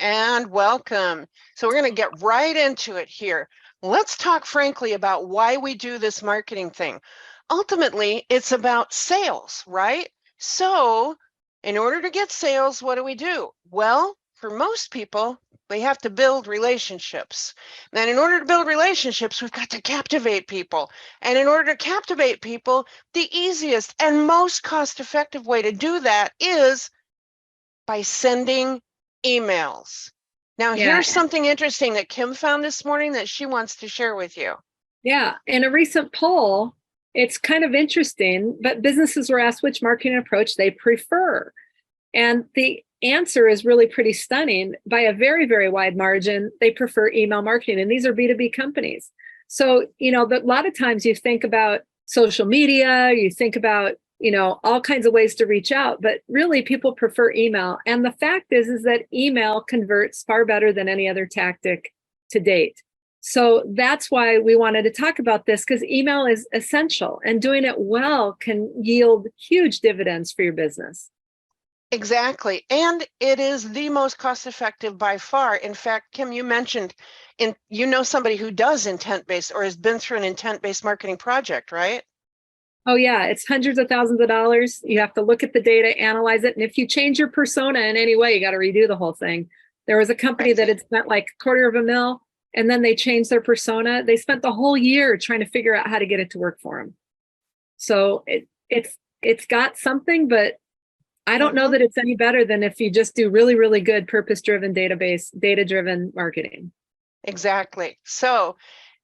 and welcome. So we're going to get right into it here. Let's talk frankly about why we do this marketing thing. Ultimately, it's about sales, right? So in order to get sales, what do? Well, for most people, they have to build relationships. And in order to build relationships, we've got to captivate people. And in order to captivate people, the easiest and most cost-effective way to do that is by sending emails. Now, Yeah, here's something interesting that Kim found this morning that she wants to share with you. yeah. In a recent poll, it's kind of interesting, but businesses were asked which marketing approach they prefer. And the answer is really pretty stunning. By a very, very wide margin, they prefer email marketing. And these are B2B companies. So, a lot of times you think about social media, you think about, all kinds of ways to reach out, but really people prefer email. And the fact is that email converts far better than any other tactic to date. So that's why we wanted to talk about this, because email is essential and doing it well can yield huge dividends for your business. Exactly. And it is the most cost-effective by far. In fact, Kim, you mentioned somebody who does intent-based or has been through an intent-based marketing project, right? Oh, yeah. It's hundreds of thousands of dollars. You have to look at the data, analyze it. And if you change your persona in any way, you got to redo the whole thing. There was a company that had spent like $250,000 and then they changed their persona. They spent the whole year trying to figure out how to get it to work for them. So it's got something, but I don't know that it's any better than if you just do really, really good purpose-driven data-driven marketing. Exactly. So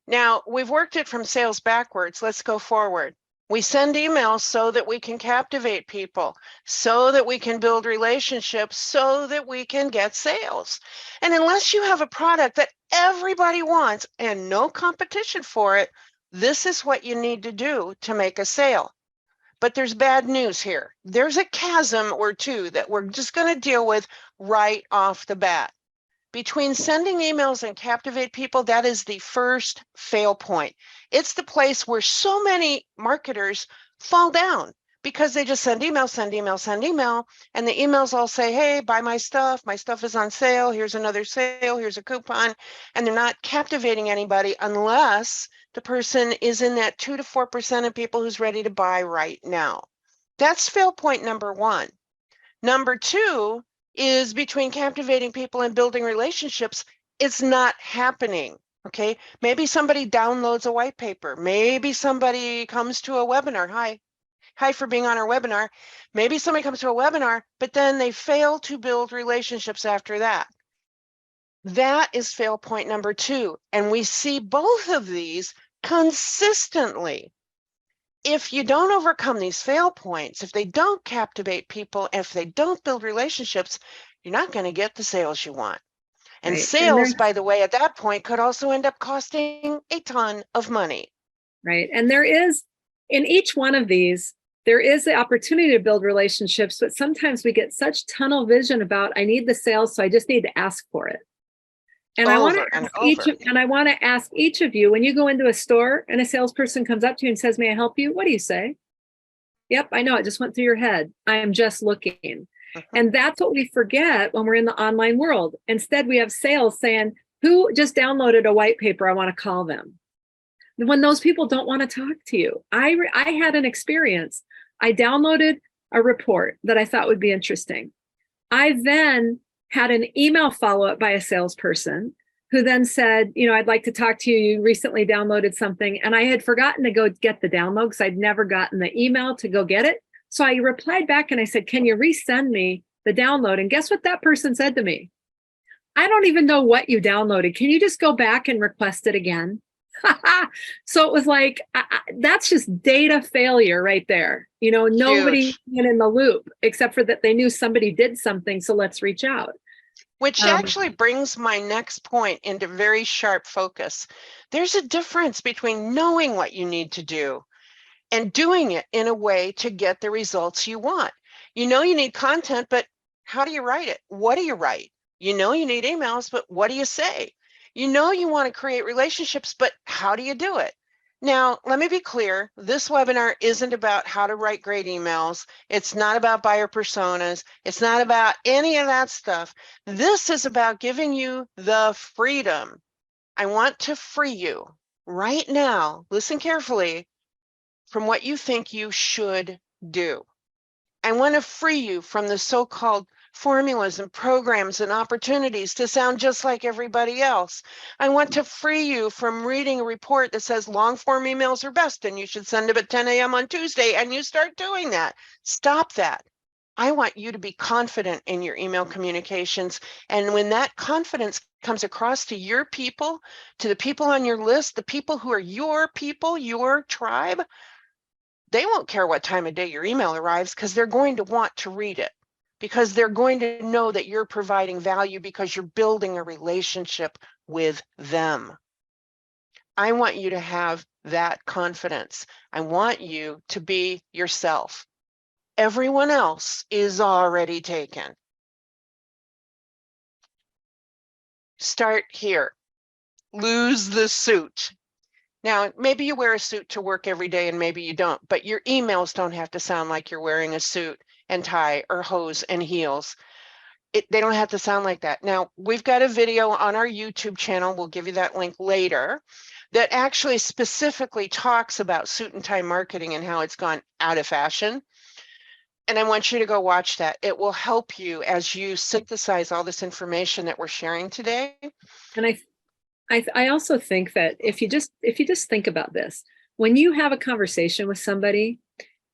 now we've worked it from sales backwards. Let's go forward. We send emails so that we can captivate people, so that we can build relationships, so that we can get sales. And unless you have a product that everybody wants and no competition for it, this is what you need to do to make a sale. But there's bad news here. There's a chasm or two that we're just going to deal with right off the bat. Between sending emails and captivate people, that is the first fail point. It's the place where so many marketers fall down because they just send email, send email, send email, and the emails all say, hey, buy my stuff is on sale, here's another sale, here's a coupon, and they're not captivating anybody unless the person is in that 2 to 4% of people who's ready to buy right now. That's fail point number one. Number two is between captivating people and building relationships, it's not happening. Okay, maybe somebody downloads a white paper. Maybe somebody comes to a webinar. Hi for being on our webinar. Maybe somebody comes to a webinar, but then they fail to build relationships after that. That is fail point number two. And we see both of these consistently. If you don't overcome these fail points, if they don't captivate people, if they don't build relationships, you're not going to get the sales you want. And right. sales, by the way, at that point could also end up costing a ton of money. Right. And there is, in each one of these, there is the opportunity to build relationships, but sometimes we get such tunnel vision about, I need the sales, so I just need to ask for it. And I want to ask each of you, when you go into a store and a salesperson comes up to you and says, may I help you? What do you say? Yep, I know, it just went through your head. I am just looking. And that's what we forget when we're in the online world. Instead, we have sales saying, who just downloaded a white paper? I want to call them. When those people don't want to talk to you. I had an experience. I downloaded a report that I thought would be interesting. I then had an email follow-up by a salesperson who then said, I'd like to talk to you. You recently downloaded something. And I had forgotten to go get the download because I'd never gotten the email to go get it. So I replied back and I said, can you resend me the download? And guess what that person said to me? I don't even know what you downloaded. Can you just go back and request it again? So it was like, that's just data failure right there. Nobody went in the loop except for that they knew somebody did something. So let's reach out. Which actually brings my next point into very sharp focus. There's a difference between knowing what you need to do and doing it in a way to get the results you want. You need content, but how do you write it? What do you write? You need emails, but what do you say? You want to create relationships, but how do you do it? Now, let me be clear. This webinar isn't about how to write great emails. It's not about buyer personas. It's not about any of that stuff. This is about giving you the freedom. I want to free you right now. Listen carefully from what you think you should do. I want to free you from the so-called formulas and programs and opportunities to sound just like everybody else. I want to free you from reading a report that says long form emails are best and you should send them at 10 a.m. on Tuesday, and you start doing that. Stop that. I want you to be confident in your email communications. And when that confidence comes across to your people, to the people on your list, the people who are your people, your tribe, they won't care what time of day your email arrives because they're going to want to read it, because they're going to know that you're providing value because you're building a relationship with them. I want you to have that confidence. I want you to be yourself. Everyone else is already taken. Start here. Lose the suit. Now, maybe you wear a suit to work every day and maybe you don't, but your emails don't have to sound like you're wearing a suit and tie or hose and heels. They don't have to sound like that. Now, we've got a video on our YouTube channel, we'll give you that link later, that actually specifically talks about suit and tie marketing and how it's gone out of fashion. And I want you to go watch that. It will help you as you synthesize all this information that we're sharing today. And I also think that if you just think about this, when you have a conversation with somebody,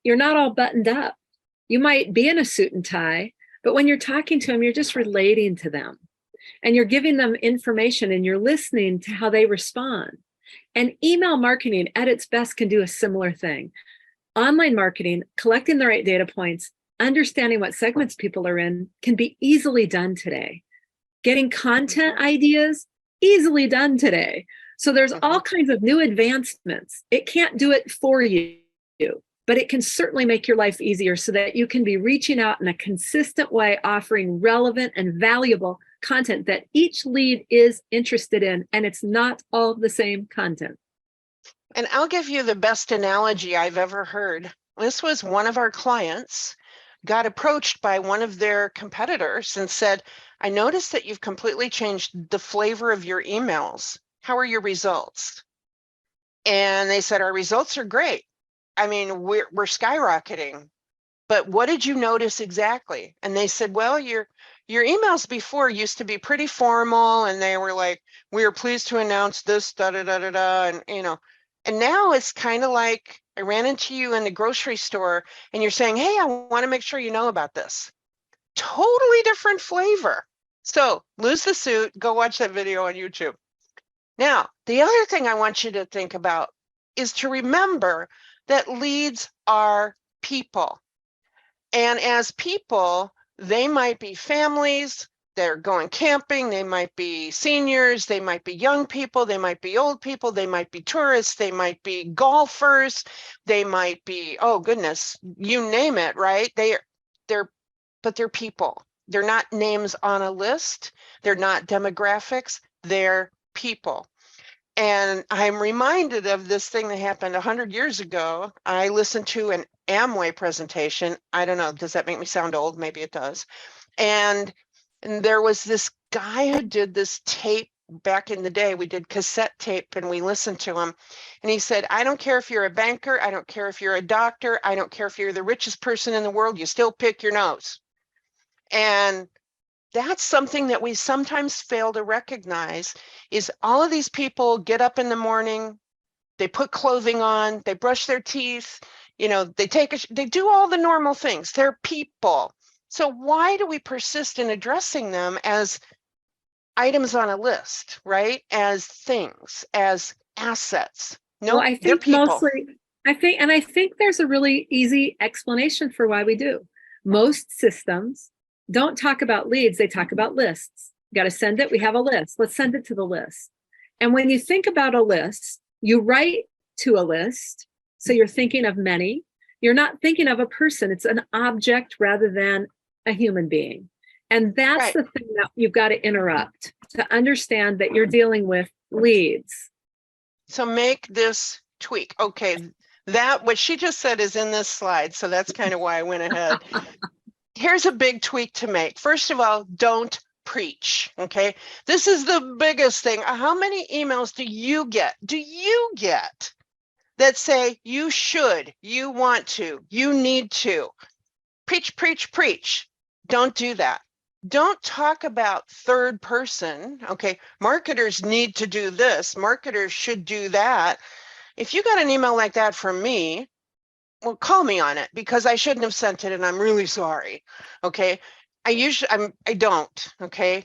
you're not all buttoned up. You might be in a suit and tie, but when you're talking to them, you're just relating to them and you're giving them information and you're listening to how they respond. And email marketing at its best can do a similar thing. Online marketing, collecting the right data points, understanding what segments people are in can be easily done today. Getting content ideas, easily done today. So there's all kinds of new advancements. It can't do it for you, but it can certainly make your life easier so that you can be reaching out in a consistent way, offering relevant and valuable content that each lead is interested in, and it's not all the same content. And I'll give you the best analogy I've ever heard. This was one of our clients got approached by one of their competitors and said, I noticed that you've completely changed the flavor of your emails. How are your results? And they said, our results are great. I mean, we're skyrocketing. But what did you notice exactly? And they said, well, your emails before used to be pretty formal, and they were like, we are pleased to announce this, da da da da da, and and now it's kind of like I ran into you in the grocery store and you're saying, hey, I want to make sure you know about this. Totally different flavor. So lose the suit, go watch that video on YouTube. Now, the other thing I want you to think about is to remember that leads are people. And as people, they might be families, they're going camping, they might be seniors, they might be young people, they might be old people, they might be tourists, they might be golfers, they might be, oh goodness, you name it, right? But they're people. They're not names on a list. They're not demographics. They're people. And I'm reminded of this thing that happened 100 years ago. I listened to an Amway presentation. I don't know, does that make me sound old? Maybe it does. And there was this guy who did this tape back in the day. We did cassette tape and we listened to him. And he said, I don't care if you're a banker. I don't care if you're a doctor. I don't care if you're the richest person in the world. You still pick your nose. And that's something that we sometimes fail to recognize is all of these people get up in the morning, they put clothing on, they brush their teeth, they do all the normal things. They're people. So why do we persist in addressing them as items on a list, right? As things, as assets? No, Well, I they're think people. I think there's a really easy explanation for why we do. Most systems don't talk about leads, they talk about lists. You got to send it, we have a list. Let's send it to the list. And when you think about a list, you write to a list. So you're thinking of many. You're not thinking of a person. It's an object rather than a human being. And that's Right. the thing that you've got to interrupt to understand that you're dealing with leads. So make this tweak. Okay, that what she just said is in this slide, so that's kind of why I went ahead. Here's a big tweak to make. First of all, don't preach, okay? This is the biggest thing. How many emails do you get? Do you get that say you should, you want to, you need to? Preach, preach, preach. Don't do that. Don't talk about third person, okay? Marketers need to do this. Marketers should do that. If you got an email like that from me, well, call me on it because I shouldn't have sent it and I'm really sorry. Okay. I don't. Okay.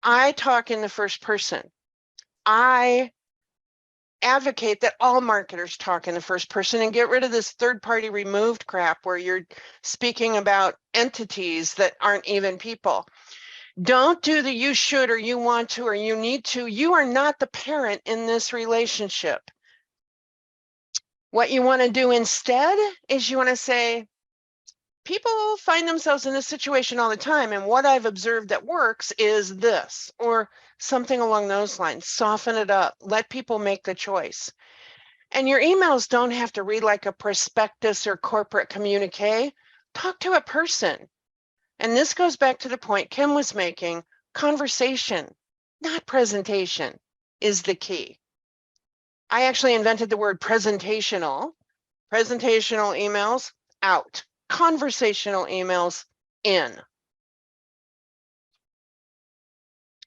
I talk in the first person. I advocate that all marketers talk in the first person and get rid of this third party removed crap where you're speaking about entities that aren't even people. Don't do the you should or you want to or you need to. You are not the parent in this relationship. What you want to do instead is you want to say, people find themselves in this situation all the time. And what I've observed that works is this, or something along those lines. Soften it up. Let people make the choice. And your emails don't have to read like a prospectus or corporate communique. Talk to a person. And this goes back to the point Kim was making. Conversation, not presentation, is the key. I actually invented the word presentational. Presentational emails, out. Conversational emails, in.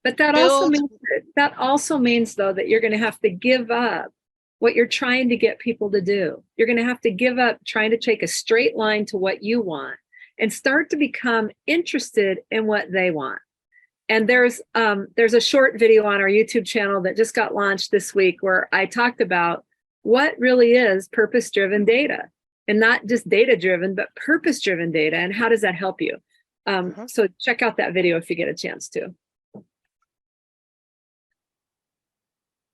But that also means though that you're going to have to give up what you're trying to get people to do. You're going to have to give up trying to take a straight line to what you want and start to become interested in what they want. And there's a short video on our YouTube channel that just got launched this week where I talked about what really is purpose-driven data, and not just data-driven, but purpose-driven data, and how does that help you? So check out that video if you get a chance to.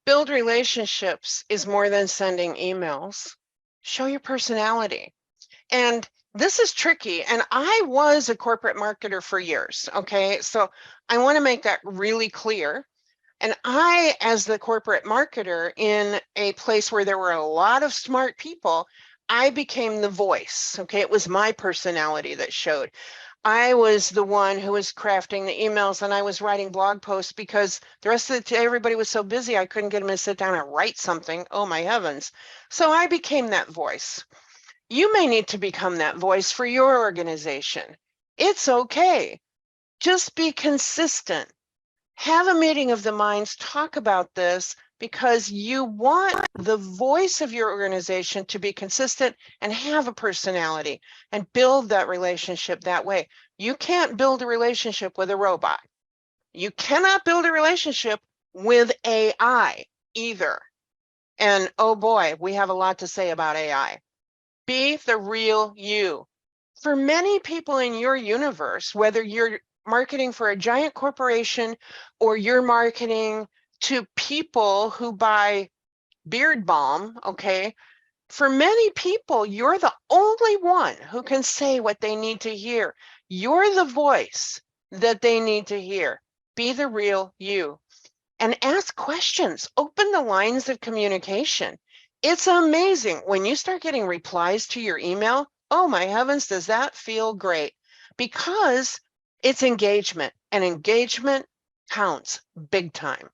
Build relationships is more than sending emails. Show your personality. And this is tricky. And I was a corporate marketer for years. Okay. So I want to make that really clear. And I, as the corporate marketer in a place where there were a lot of smart people, I became the voice. Okay. It was my personality that showed. I was the one who was crafting the emails and I was writing blog posts because the rest of the day, everybody was so busy, I couldn't get them to sit down and write something. Oh my heavens. So I became that voice. You may need to become that voice for your organization. It's okay. Just be consistent. Have a meeting of the minds, talk about this because you want the voice of your organization to be consistent and have a personality and build that relationship that way. You can't build a relationship with a robot. You cannot build a relationship with AI either. And oh boy, we have a lot to say about AI. Be the real you. For many people in your universe, whether you're marketing for a giant corporation or you're marketing to people who buy beard balm, okay? For many people, you're the only one who can say what they need to hear. You're the voice that they need to hear. Be the real you. And ask questions. Open the lines of communication. It's amazing when you start getting replies to your email. Oh my heavens, does that feel great? Because it's engagement, and engagement counts big time.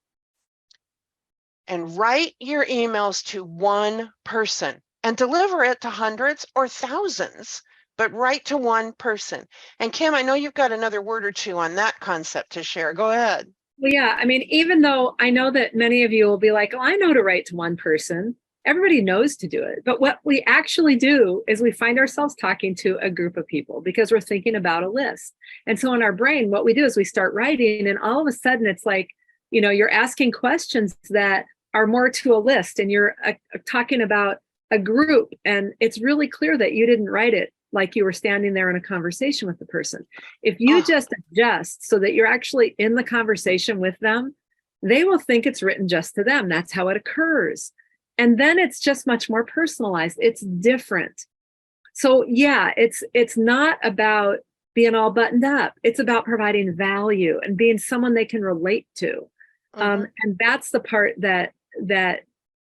And write your emails to one person and deliver it to hundreds or thousands, but write to one person. And Kim, I know you've got another word or two on that concept to share. Go ahead. Well, yeah, I mean, even though I know that many of you will be like, oh, I know to write to one person. Everybody knows to do it. But what we actually do is we find ourselves talking to a group of people because we're thinking about a list. And so in our brain, what we do is we start writing, and all of a sudden it's like, you know, you're asking questions that are more to a list, and you're talking about a group. And it's really clear that you didn't write it like you were standing there in a conversation with the person. If you just adjust so that you're actually in the conversation with them, they will think it's written just to them. That's how it occurs. And then it's just much more personalized. It's different. So yeah, it's not about being all buttoned up. It's about providing value and being someone they can relate to. And that's the part that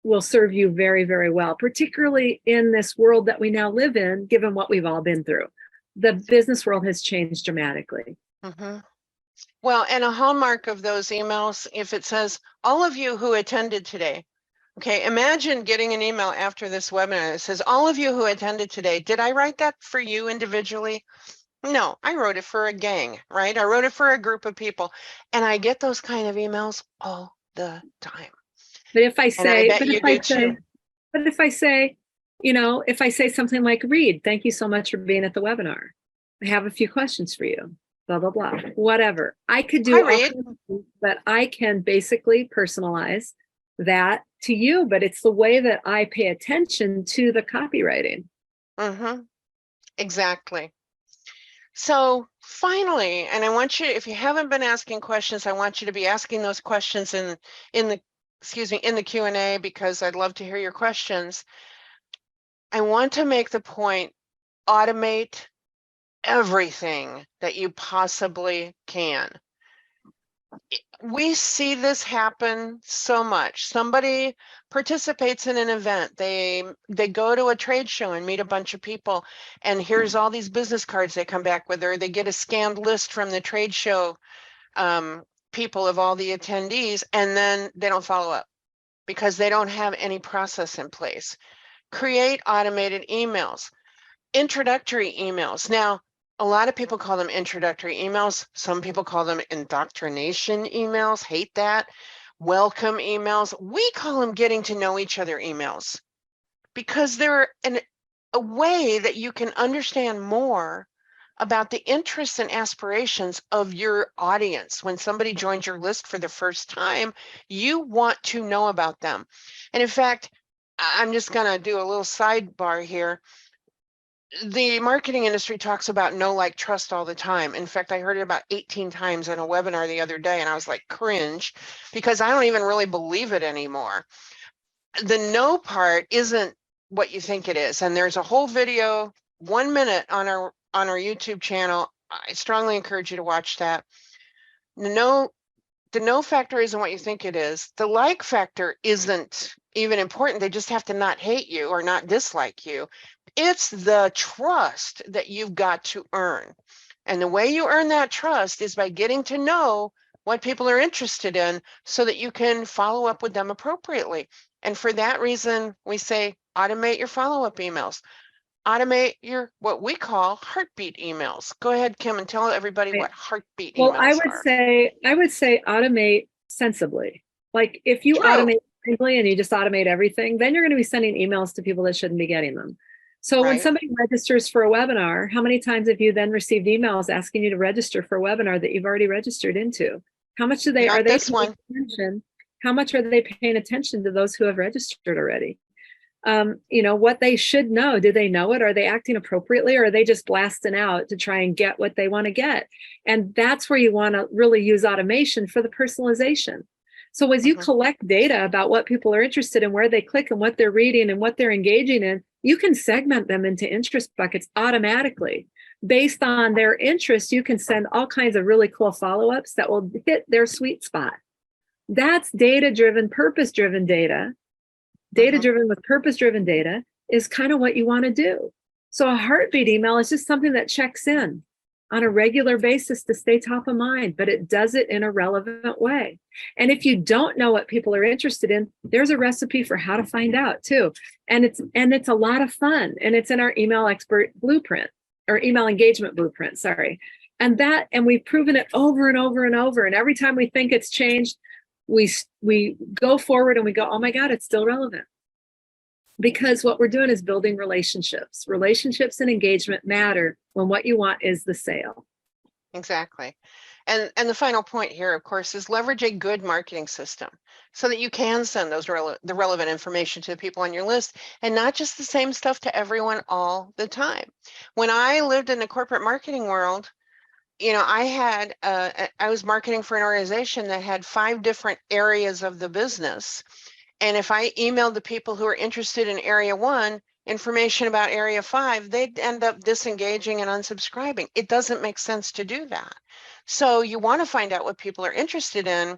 will serve you very, very well, particularly in this world that we now live in, given what we've all been through. The business world has changed dramatically. Mm-hmm. Well, and a hallmark of those emails, if it says, all of you who attended today, okay, imagine getting an email after this webinar that says, all of you who attended today, did I write that for you individually? No, I wrote it for a gang, right? I wrote it for a group of people. And I get those kind of emails all the time. But if I And I say, bet you do too. but if I say, you know, if I say something like, Reed, thank you so much for being at the webinar. I have a few questions for you, blah, blah, blah, whatever. I could do Hi, all Reed. kinds of things, but I can basically personalize that to you, but it's the way that I pay attention to the copywriting. Mm-hmm. Exactly. So finally, and I want you, if you haven't been asking questions, I want you to be asking those questions in the, excuse me, in the Q&A, because I'd love to hear your questions. I want to make the point, automate everything that you possibly can. We see this happen so much. Somebody participates in an event, they go to a trade show and meet a bunch of people, and here's all these business cards they come back with, or they get a scanned list from the trade show people of all the attendees, and then they don't follow up because they don't have any process in place. Create automated emails, introductory emails. Now, a lot of people call them introductory emails. Some people call them indoctrination emails. Hate that. Welcome emails. We call them getting to know each other emails, because they're a way that you can understand more about the interests and aspirations of your audience. When somebody joins your list for the first time, you want to know about them. And in fact, I'm just going to do a little sidebar here. The marketing industry talks about know, like, trust all the time. In fact, I heard it about 18 times in a webinar the other day, and I was like, cringe, because I don't even really believe it anymore. The know part isn't what you think it is. And there's a whole video, 1 minute on our YouTube channel. I strongly encourage you to watch that. The know factor isn't what you think it is. The like factor isn't even important. They just have to not hate you or not dislike you. It's the trust that you've got to earn. And the way you earn that trust is by getting to know what people are interested in so that you can follow up with them appropriately. And for that reason, we say automate your follow-up emails. Automate your, what we call, heartbeat emails. Go ahead, Kim, and tell everybody what heartbeat Well, emails are. I would say automate sensibly. Like if you automate sensibly and you just automate everything, then you're going to be sending emails to people that shouldn't be getting them. So when somebody registers for a webinar, how many times have you then received emails asking you to register for a webinar that you've already registered into? How much do they, are they paying attention? How much are they paying attention to those who have registered already? You know, what they should know. Do they know it? Are they acting appropriately, or are they just blasting out to try and get what they want to get? And that's where you want to really use automation for the personalization. So as you collect data about what people are interested in, where they click and what they're reading and what they're engaging in, you can segment them into interest buckets automatically. Based on their interest, you can send all kinds of really cool follow-ups that will hit their sweet spot. That's data-driven, purpose-driven data. Data-driven with purpose-driven data is kind of what you want to do. So a heartbeat email is just something that checks in on a regular basis to stay top of mind, but it does it in a relevant way. And if you don't know what people are interested in, there's a recipe for how to find out too. And it's a lot of fun. And it's in our email expert blueprint, or email engagement blueprint, sorry. And we've proven it over and over and over. And every time we think it's changed, we go forward and we go, oh my God, it's still relevant. Because what we're doing is building relationships. Relationships and engagement matter when what you want is the sale. Exactly. And the final point here, of course, is leverage a good marketing system so that you can send those the relevant information to the people on your list, and not just the same stuff to everyone all the time. When I lived in the corporate marketing world, you know, I was marketing for an organization that had 5 different areas of the business. And if I emailed the people who are interested in area 1 information about area 5, they'd end up disengaging and unsubscribing. It doesn't make sense to do that. So you want to find out what people are interested in,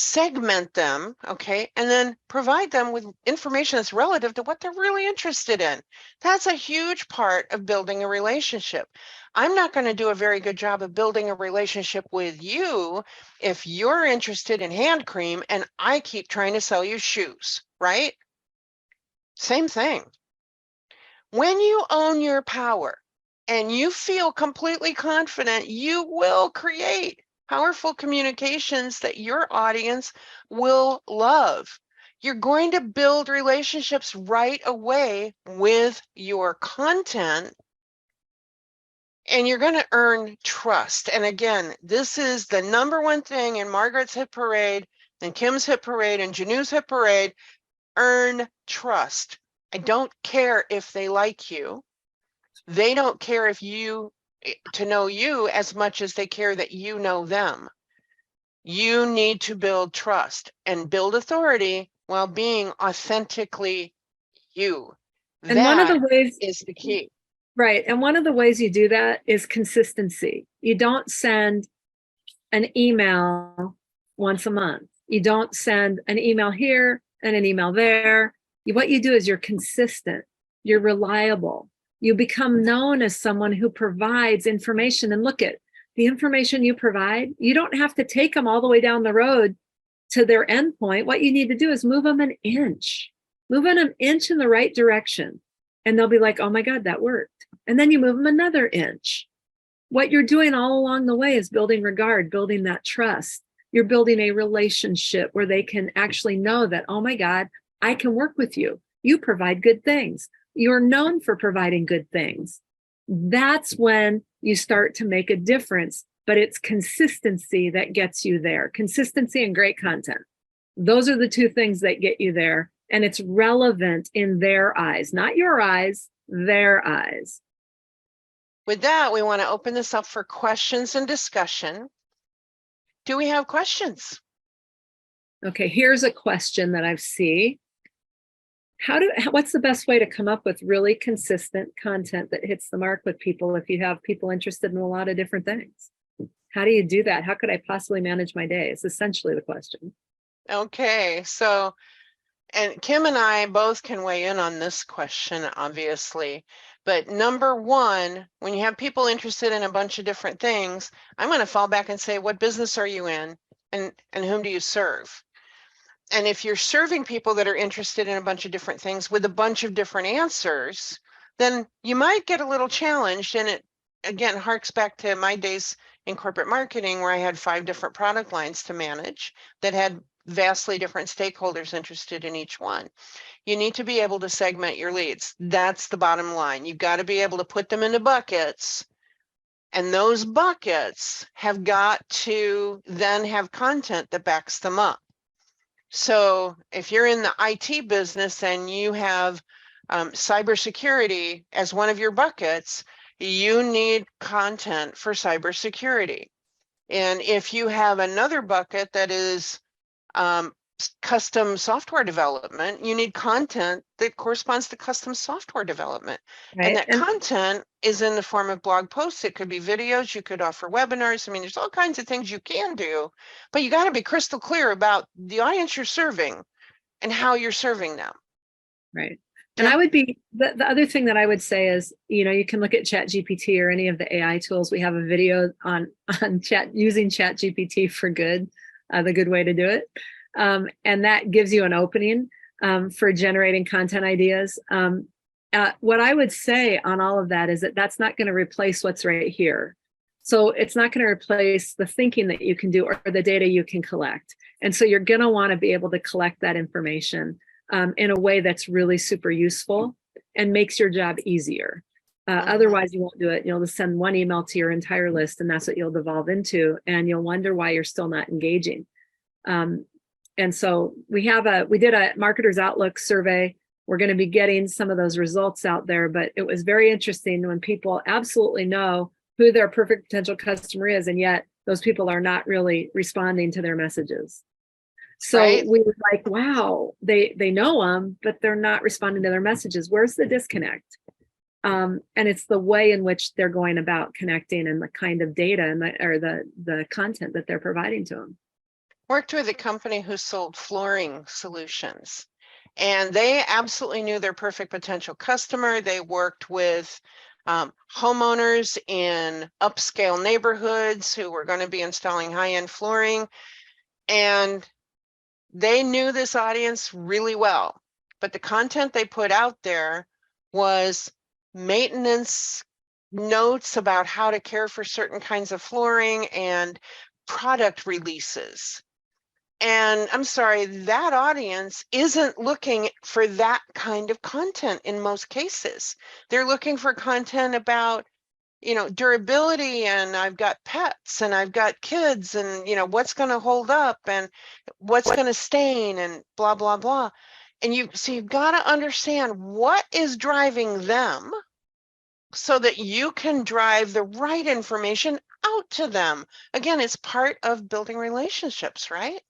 segment them, okay, and then provide them with information that's relative to what they're really interested in. That's a huge part of building a relationship. I'm not going to do a very good job of building a relationship with you if you're interested in hand cream and I keep trying to sell you shoes, right? Same thing. When you own your power and you feel completely confident, you will create powerful communications that your audience will love. You're going to build relationships right away with your content, and you're going to earn trust. And again, this is the number one thing in Margaret's hit parade and Kim's hit parade and Janu's hit parade: earn trust. I don't care if they like you. They don't care if you to know you as much as they care that you know them. You need to build trust and build authority while being authentically you. And one of That the ways, is the key. right. And one of the ways you do that is consistency. You don't send an email once a month. You don't send an email here and an email there. What you do is you're consistent, you're reliable. You become known as someone who provides information. And look at the information you provide. You don't have to take them all the way down the road to their endpoint. What you need to do is move them an inch, move them an inch in the right direction. And they'll be like, oh my God, that worked. And then you move them another inch. What you're doing all along the way is building regard, building that trust. You're building a relationship where they can actually know that, oh my God, I can work with you. You provide good things. You're known for providing good things. That's when you start to make a difference, but it's consistency that gets you there. Consistency and great content. Those are the two things that get you there. And it's relevant in their eyes, not your eyes, their eyes. With that, we want to open this up for questions and discussion. Do we have questions? Okay, here's a question that I see. What's the best way to come up with really consistent content that hits the mark with people if you have people interested in a lot of different things? How do you do that? How could I possibly manage my day? It's essentially the question. Okay, so, and Kim and I both can weigh in on this question, obviously. But number one, when you have people interested in a bunch of different things, I'm going to fall back and say, what business are you in? And whom do you serve? And if you're serving people that are interested in a bunch of different things with a bunch of different answers, then you might get a little challenged. And it, again, harks back to my days in corporate marketing where I had 5 different product lines to manage that had vastly different stakeholders interested in each one. You need to be able to segment your leads. That's the bottom line. You've got to be able to put them into buckets. And those buckets have got to then have content that backs them up. So if you're in the IT business and you have cybersecurity as one of your buckets, you need content for cybersecurity. And if you have another bucket that is custom software development, you need content that corresponds to custom software development. Right. And that content is in the form of blog posts. It could be videos. You could offer webinars. I mean, there's all kinds of things you can do, but you got to be crystal clear about the audience you're serving and how you're serving them. Right. And I would be, the other thing that I would say is, you can look at ChatGPT or any of the AI tools. We have a video on using ChatGPT for good, the good way to do it. And that gives you an opening for generating content ideas. What I would say on all of that is that that's not going to replace what's right here. So it's not going to replace the thinking that you can do or the data you can collect. And so you're going to want to be able to collect that information in a way that's really super useful and makes your job easier. Otherwise, you won't do it. You'll just send one email to your entire list, and that's what you'll devolve into. And you'll wonder why you're still not engaging. And so we did a Marketers Outlook survey. We're going to be getting some of those results out there, but it was very interesting when people absolutely know who their perfect potential customer is, and yet those people are not really responding to their messages. So we were like, wow, they know them, but they're not responding to their messages. Where's the disconnect? And it's the way in which they're going about connecting and the kind of data and the content that they're providing to them. worked with a company who sold flooring solutions. And they absolutely knew their perfect potential customer. They worked with homeowners in upscale neighborhoods who were going to be installing high-end flooring. And they knew this audience really well. But the content they put out there was maintenance notes about how to care for certain kinds of flooring and product releases. And I'm sorry, that audience isn't looking for that kind of content in most cases. They're looking for content about, durability, and I've got pets and I've got kids, and, what's going to hold up and what's going to stain and blah, blah, blah. And you've got to understand what is driving them so that you can drive the right information out to them. Again, it's part of building relationships, right?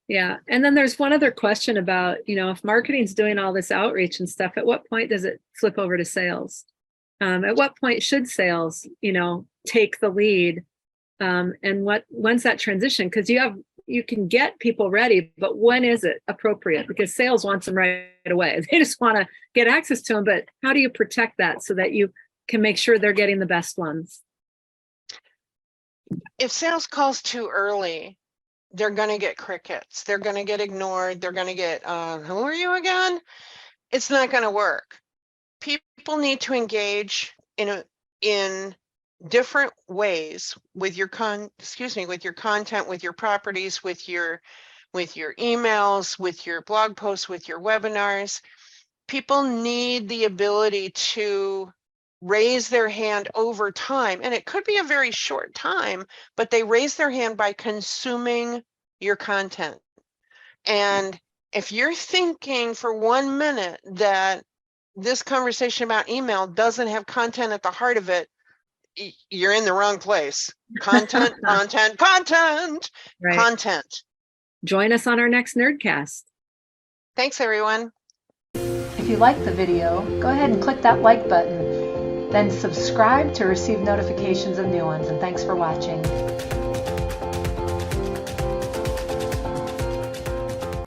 Yeah. And then there's one other question about, if marketing's doing all this outreach and stuff, at what point does it flip over to sales? At what point should sales, take the lead? And when's that transition? Because you can get people ready, but when is it appropriate? Because sales wants them right away. They just want to get access to them. But how do you protect that so that you can make sure they're getting the best ones? If sales calls too early, they're going to get crickets. They're going to get ignored. They're going to get, who are you again? It's not going to work. People need to engage in different ways with your with your content, with your properties, with your emails, with your blog posts, with your webinars. People need the ability to raise their hand over time, and it could be a very short time, but they raise their hand by consuming your content. And if you're thinking for 1 minute that this conversation about email doesn't have content at the heart of it, you're in the wrong place. Content, content, content, Right. content. Join us on our next Nerdcast. Thanks, everyone. If you liked the video, go ahead and click that like button. Then subscribe to receive notifications of new ones, and thanks for watching.